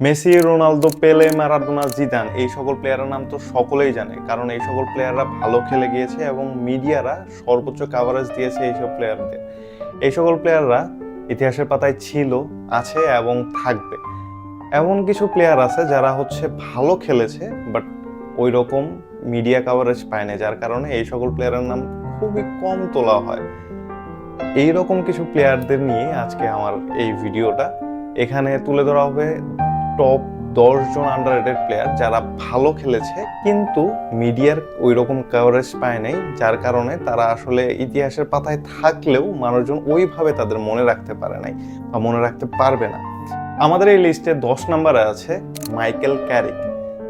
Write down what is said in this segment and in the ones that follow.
Messi, Ronaldo, পেলে, Maradona, Zidane এই সকল প্লেয়ারের নাম তো সকলেই জানে, কারণ এই সকল প্লেয়াররা ভালো খেলে গিয়েছে এবং মিডিয়ারা সর্বোচ্চ কাভারেজ দিয়েছে এইসব প্লেয়ারদের। এই সকল প্লেয়াররা ইতিহাসের পাতায় ছিল, আছে এবং থাকবে। এমন কিছু প্লেয়ার আছে যারা ভালো খেলেছে বাট ওই রকম মিডিয়া কাভারেজ পায় না, যার কারণে এই সকল প্লেয়ারের নাম খুবই কম তোলা হয়। এইরকম কিছু প্লেয়ারদের নিয়ে আজকে আমার এই ভিডিওটা। এখানে তুলে ধরা হবে টপ 10 জন আন্ডাররেটেড প্লেয়ার যারা ভালো খেলেছে কিন্তু মিডিয়ার ওই রকম কভারেজ পায় নাই, যার কারণে তারা আসলে ইতিহাসের পাতায় থাকলেও মানুষজন ওইভাবে তাদের মনে রাখতে পারে নাই বা মনে রাখতে পারবে না। আমাদের এই লিস্টে 10 নম্বরে আছে মাইকেল ক্যারিক,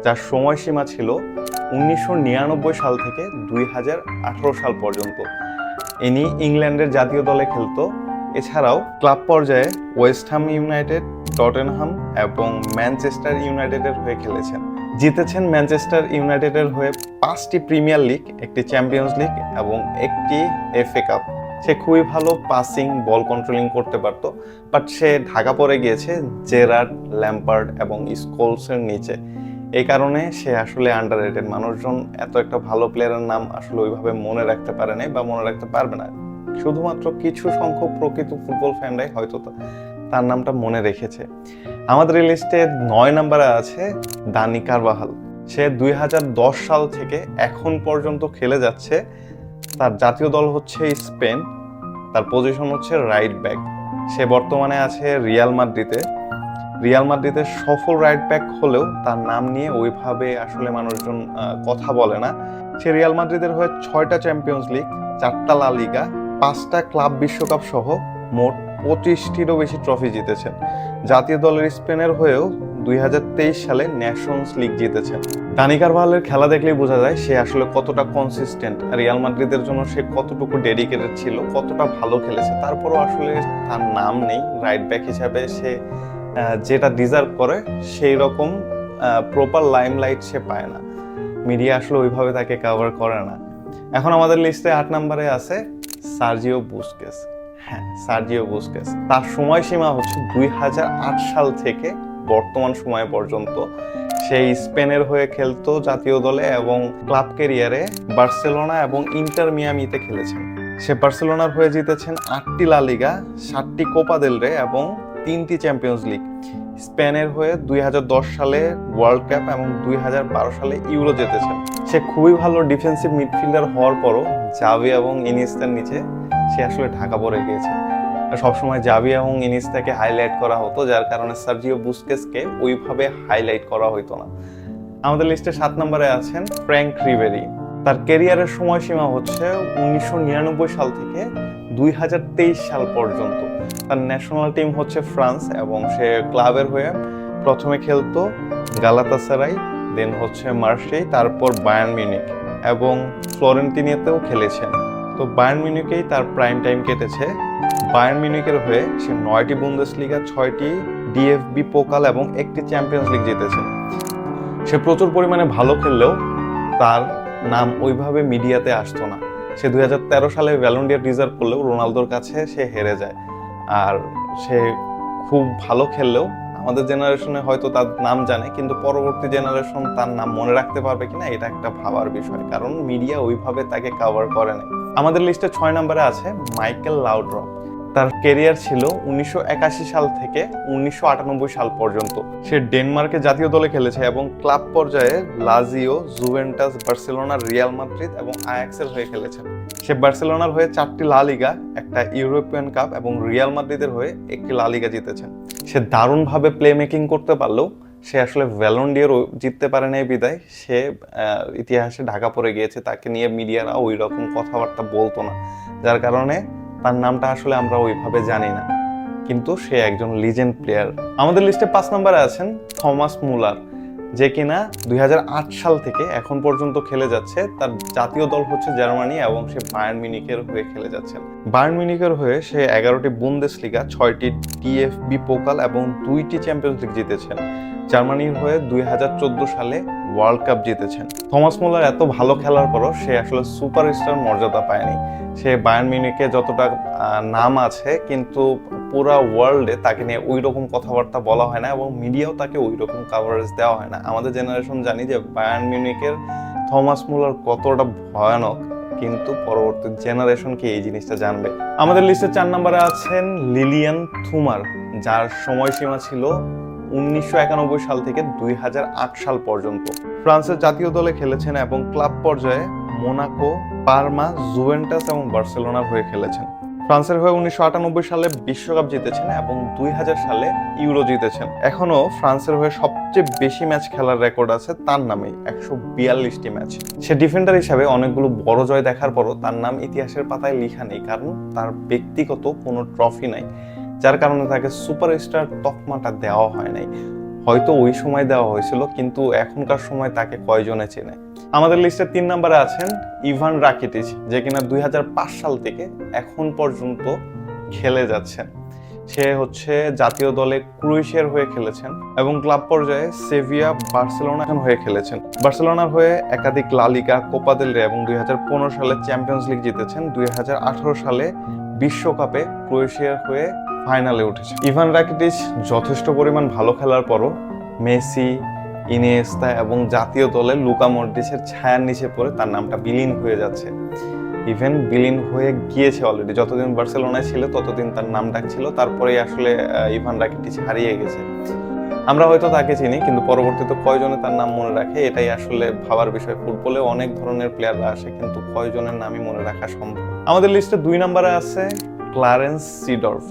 যার সময়সীমা ছিল 1999 সাল থেকে 2018 সাল পর্যন্ত। ইনি ইংল্যান্ডের জাতীয় দলে খেলতো। এছাড়াও ক্লাব পর্যায়ে ওয়েস্ট হাম ইউনাইটেড, টটেনহাম এবং ম্যানচেস্টার ইউনাইটেডের হয়ে খেলেছেন। জিতেছেন ম্যানচেস্টার ইউনাইটেডের হয়ে 5টি প্রিমিয়ার লিগ, একটি চ্যাম্পিয়ন্স লিগ এবং একটি এফএ কাপ। সে খুবই ভালো পাসিং, বল কন্ট্রোলিং করতে পারতো, বাট সে ঢাকা পড়ে গিয়েছে জেরার্ড, ল্যাম্পার্ড এবং স্কোলসের নিচে। এই কারণে সে আসলে আন্ডাররেটেড। মানুষজন এত একটা ভালো প্লেয়ারের নাম আসলে ওইভাবে মনে রাখতে পারে নাই বা মনে রাখতে পারবে না। শুধুমাত্র কিছু সংখ্যক প্রকৃত ফুটবল ফ্যানরাই হয়তো তার নামটা মনে রেখেছে। আমাদের এই লিস্টে 9 নম্বরে আছে দানি কারভাহাল। সে 2010 সাল থেকে এখন পর্যন্ত খেলে যাচ্ছে। তার জাতীয় দল স্পেন, তার পজিশন রাইট ব্যাক। সে বর্তমানে আছে রিয়াল মাদ্রিদের সফল রাইট ব্যাক হলেও তার নাম নিয়ে ওইভাবে আসলে মানুষজন কথা বলে না। সে রিয়াল মাদ্রিদের হয়ে 6টা চ্যাম্পিয়ন্স লিগ, 4টা লা লিগা, 5টা ক্লাব বিশ্বকাপ সহ মোট 25টিরও বেশি ট্রফি জিতেছেন। জাতীয় দলের স্পেনের হয়েও 2023 সালে ন্যাশনস লিগ জিতেছেন। দানি কারভাহালের খেলা দেখলেই বোঝা যায় সে আসলে কতটা কনসিস্টেন্ট, রিয়াল মাদ্রিদের জন্য সে কতটুকু ডেডিকেটেড ছিল, কতটা ভালো খেলেছে। তারপরও আসলে তার নাম নেই রাইট ব্যাক হিসাবে। সে যেটা ডিজার্ভ করে সেই রকম প্রপার লাইমলাইট সে পায় না। মিডিয়া আসলে ওইভাবে তাকে কভার করে না। এখন আমাদের লিস্টে 8 নম্বরে আছে সার্জিও বুস্কেস। সার্জিও বুস্কেস, তার সময়সীমা 2008 সাল থেকে বর্তমান সময় পর্যন্ত। সেই স্পেনের হয়ে খেলতো জাতীয় দলে এবং ক্লাব ক্যারিয়ারে বার্সেলোনা এবং ইন্টার মিয়ামিতে খেলেছেন। সে বার্সেলোনার হয়ে জিতেছেন 8টি লা লিগা, 7টি কোপা দেল রে এবং 3টি চ্যাম্পিয়ন্স লিগ। স্পেনের হয়ে 2010 সালে ওয়ার্ল্ড কাপ এবং 2012 সালে ইউরো জিতেছেন। সে খুবই ভালো ডিফেন্সিভ মিডফিল্ডার হওয়ার পরও জাভি এবং ইনিয়েস্তার নিচে সে আসলে ঢাকা পড়ে গিয়েছে। সবসময় জাভি এবং ইনিয়েস্তাকে হাইলাইট করা হতো, যার কারণে সার্জিও বুস্কেসকে ওইভাবে হাইলাইট করা হতো না। আমাদের লিস্টে 7 নম্বরে আছেন ফ্র্যাঙ্ক রিবেরি। তার ক্যারিয়ারের সময়সীমা 1999 সাল থেকে 2023 সাল পর্যন্ত। তার ন্যাশনাল টিম ফ্রান্স এবং সে ক্লাবের হয়ে প্রথমে খেলতো গালাতাসারাই, দেন মার্সেই, তারপর বায়ার্ন মিউনিখ এবং ফ্লোরেন্তিনাতেও খেলেছেন। তো বায়ার্ন মিউনিখেই তার প্রাইম টাইম কেটেছে। বায়ার্ন মিউনিখের হয়ে সে 9টি বুন্দেসলিগা, 6টি ডিএফবি পোকাল এবং 1টি চ্যাম্পিয়ন্স লিগ জিতেছেন। সে প্রচুর পরিমাণে ভালো খেললেও তার নাম ওইভাবে মিডিয়াতে আসতো না। সে 2013 সালে ব্যালন ডি অর ডিজার্ভ করলেও রোনালদোর কাছে সে হেরে যায়। আর সে খুব ভালো খেললেও আমাদের জেনারেশনে হয়তো তার নাম জানে, কিন্তু পরবর্তী জেনারেশন তার নাম মনে রাখতে পারবে কিনা এটা একটা ভাবার বিষয়, কারণ মিডিয়া ওইভাবে তাকে কভার করে না। আমাদের লিস্টে 6 নম্বরে আছে মাইকেল লাউড্রপ। তার ক্যারিয়ার ছিল 1981 সাল থেকে 1998 সাল পর্যন্ত। সে ডেনমার্কে জাতীয় দলে খেলেছে এবং ক্লাব পর্যায়ে Lazio, Juventus, Barcelona, Real Madrid এবং আয়াক্সের হয়ে খেলেছেন। সে বার্সেলোনার হয়ে 4টি লা লিগা, একটা ইউরোপিয়ান কাপ এবং রিয়াল মাদ্রিদের হয়ে 1টি লা লিগা জিতেছেন। সে দারুণভাবে প্লে মেকিং করতে পারলেও সে আসলে ব্যালন ডি অর জিততে পারে নাই বিদায় সে ইতিহাসে ঢাকা পড়ে গিয়েছে। তাকে নিয়ে মিডিয়ারা ওই রকম কথাবার্তা বলতো না, যার কারণে তার নামটা আসলে আমরা ওইভাবে জানি না, কিন্তু সে একজন লিজেন্ড প্লেয়ার। আমাদের লিস্টে 5 নম্বরে আছেন থমাস মুলার, যে কিনা 2008 সাল থেকে এখন পর্যন্ত খেলে যাচ্ছে। তার জাতীয় দল জার্মানি এবং সে বায়ার্ন মিউনিখের হয়ে খেলে যাচ্ছেন। বায়ার্ন মিউনিখের হয়ে সে 11টি বুন্দেসলিগা, 6টি ডিএফবি পোকাল এবং 2টি চ্যাম্পিয়ন্স লিগ জিতেছেন। জার্মানির হয়ে 2014 সালে ওয়ার্ল্ড কাপ জিতেছেন। থমাস মুলার এত ভালো খেলার পরও সে আসলে সুপারস্টার মর্যাদা পায়নি। সে বায়ার্ন মিউনিখে যতটা নাম আছে কিন্তু পুরা ওয়ার্ল্ডে তাকে নিয়ে ওই রকম কথাবার্তা বলা হয় না এবং মিডিয়াও তাকে ওই রকম কাভারেজ দেওয়া হয় না। আমাদের জেনারেশন জানি যে বায়ার্ন মিউনিখের থমাস মুলার কতটা ভয়ানক, কিন্তু পরবর্তী জেনারেশন কি এই জিনিসটা জানবে। আমাদের লিস্টে 4 নম্বরে আছেন লিলিয়ান থুমার, যার সময়সীমা ছিল 1991 সাল থেকে 2008 সাল পর্যন্ত। ফ্রান্সের জাতীয় দলে খেলেছেন এবং ক্লাব পর্যায়ে মোনাকো, পারমা, জুভেন্টাস এবং বার্সেলোনার হয়ে খেলেছেন। ফ্রান্সের হয়ে 1998 সালে বিশ্বকাপ জিতেছেন এবং 2000 সালে ইউরো জিতেছেন। এখনো ফ্রান্সের হয়ে সবচেয়ে বেশি ম্যাচ খেলার রেকর্ড আছে তার নামেই, 142টি ম্যাচ। সে ডিফেন্ডার হিসাবে অনেকগুলো বড় জয় দেখার পরও তার নাম ইতিহাসের পাতায় লেখা নেই, কারণ তার ব্যক্তিগত কোনো ট্রফি নাই, যার কারণে তাকে সুপারস্টার তকমাটা দেওয়া হয় নাই। হয়তো ওই সময় দেওয়া হয়েছিল, কিন্তু এখনকার সময় তাকে কয়জনে চেনে। আমাদের লিস্টে 3 নম্বরে আছেন ইভান রাকিটিচ, যে কিনা 2005 সাল থেকে এখন পর্যন্ত খেলে যাচ্ছেন। সে হচ্ছে জাতীয় দলে ক্রোয়েশিয়ার হয়ে খেলেছেন এবং ক্লাব পর্যায়ে সেভিয়া, বার্সেলোনা হয়ে খেলেছেন। বার্সেলোনার হয়ে একাধিক লা লিগা, কোপা দেল রে এবং 2015 সালে চ্যাম্পিয়ন্স লিগ জিতেছেন। 2018 সালে বিশ্বকাপে ক্রোয়েশিয়ার হয়ে ফাইনালে উঠেছে। ইভান রাকিটিচ যথেষ্ট পরিমাণ ভালো খেলার পরও মেসি, ইনিয়েস্তা এবং জাতীয় দলে লুকা মডরিচের ছায়ার নিচে পড়ে তার নামটা বিলীন হয়ে যাচ্ছে। ইভেন বিলীন হয়ে গিয়েছে অলরেডি। যতদিন বার্সেলোনায় ছিল ততদিন তার নাম ডাক ছিল, তারপরেই আসলে ইভান রাকিটিচ হারিয়ে গেছে। আমরা হয়তো তাকে চিনি, কিন্তু পরবর্তীতে কয়জনে তার নাম মনে রাখে এটাই আসলে ভাবার বিষয়। ফুটবলে অনেক ধরনের প্লেয়াররা আসে, কিন্তু কয়জনের নামই মনে রাখা সম্ভব। আমাদের লিস্টে 2 নম্বরে আছে ক্লারেন্স সিডর্ফ।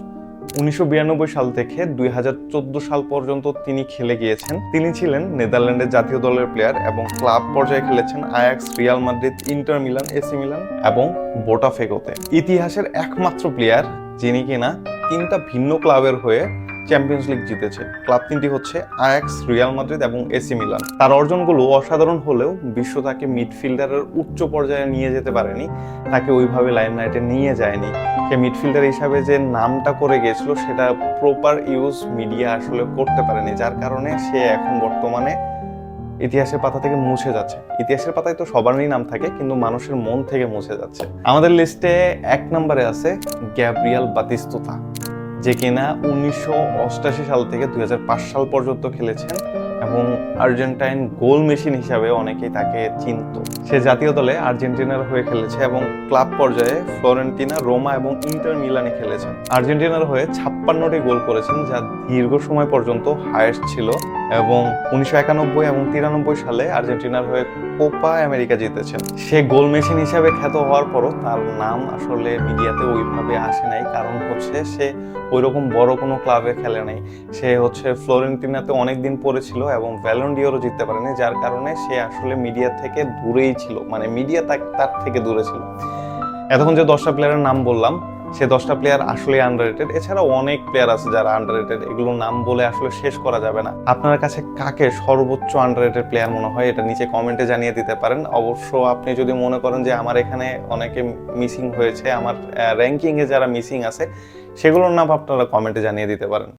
1992 সাল থেকে 2014 সাল পর্যন্ত তিনি খেলে গিয়েছেন। তিনি ছিলেন নেদারল্যান্ডের জাতীয় দলের প্লেয়ার এবং ক্লাব পর্যায়ে খেলেছেন Ajax, Real Madrid, inter Milan, AC Milan এবং বোটাফেগোতে। ইতিহাসের একমাত্র প্লেয়ার যিনি কিনা 3টা ভিন্ন ক্লাবের হয়ে চ্যাম্পিয়ন্স লিগ জিতেছে। ক্লাব 3টি হচ্ছে আয়াক্স, রিয়াল মাদ্রিদ এবং এসি মিলান। তার অর্জনগুলো অসাধারণ হলেও বিশ্ব তাকে মিডফিল্ডারের উচ্চ পর্যায়ে নিয়ে যেতে পারেনি, তাকে ওইভাবে লাইমলাইটে নিয়ে যায়নি। সে মিডফিল্ডার হিসাবে যে নামটা করে গিয়েছিল সেটা প্রপার ইউজ মিডিয়া আসলে করতে পারেনি, যার কারণে সে এখন বর্তমানে ইতিহাসের পাতা থেকে মুছে যাচ্ছে। ইতিহাসের পাতায় তো সবারই নাম থাকে, কিন্তু মানুষের মন থেকে মুছে যাচ্ছে। আমাদের লিস্টে 1 নম্বরে আছে গ্যাব্রিয়েল বাতিস্তুতা, যে কিনা 1988 সাল থেকে 2005 সাল পর্যন্ত খেলেছেন এবং আর্জেন্টাইন গোল মেশিন হিসাবে অনেকেই তাকে চিনত। সে জাতীয় দলে আর্জেন্টিনার হয়ে খেলেছে এবং ক্লাব পর্যায়ে ফ্লোরেন্টিনা, রোমা এবং ইন্টার মিলানে খেলেছেন। আর্জেন্টিনার হয়ে 56টি গোল করেছেন, যা দীর্ঘ সময় পর্যন্ত হায়েস্ট ছিল এবং 1991 এবং 93 সালে আর্জেন্টিনার হয়ে কোপা আমেরিকা জিতেছেন। সে গোল মেশিন হিসাবে খ্যাত হওয়ার পরও তার নাম আসলে মিডিয়াতে ওইভাবে আসে নাই, কারণ হচ্ছে সে ওইরকম বড় কোনো ক্লাবে খেলে নাই। সে হচ্ছে ফ্লোরেন্টিনাতে অনেকদিন পড়েছিল এবং ব্যালন ডিওরও জিততে পারেনি, যার কারণে সে আসলে মিডিয়া থেকে দূরেই ছিল, মানে মিডিয়া তার থেকে দূরে ছিল। এতক্ষণ যে 10টা প্লেয়ারের নাম বললাম, সে 10টা প্লেয়ার আসলে আন্ডাররেটেড। এছাড়াও অনেক প্লেয়ার আছে যারা আন্ডাররেটেড, এগুলো নাম বলে আসলে শেষ করা যাবে না। আপনার কাছে কাকে সর্বোচ্চ আন্ডাররেটেড প্লেয়ার মনে হয়, এটা নিচে কমেন্টে জানিয়ে দিতে পারেন। অবশ্য আপনি যদি মনে করেন যে আমার এখানে অনেকে মিসিং হয়েছে, আমার র্যাঙ্কিংয়ে যারা মিসিং আছে, সেগুলোর নাম আপনারা কমেন্টে জানিয়ে দিতে পারেন।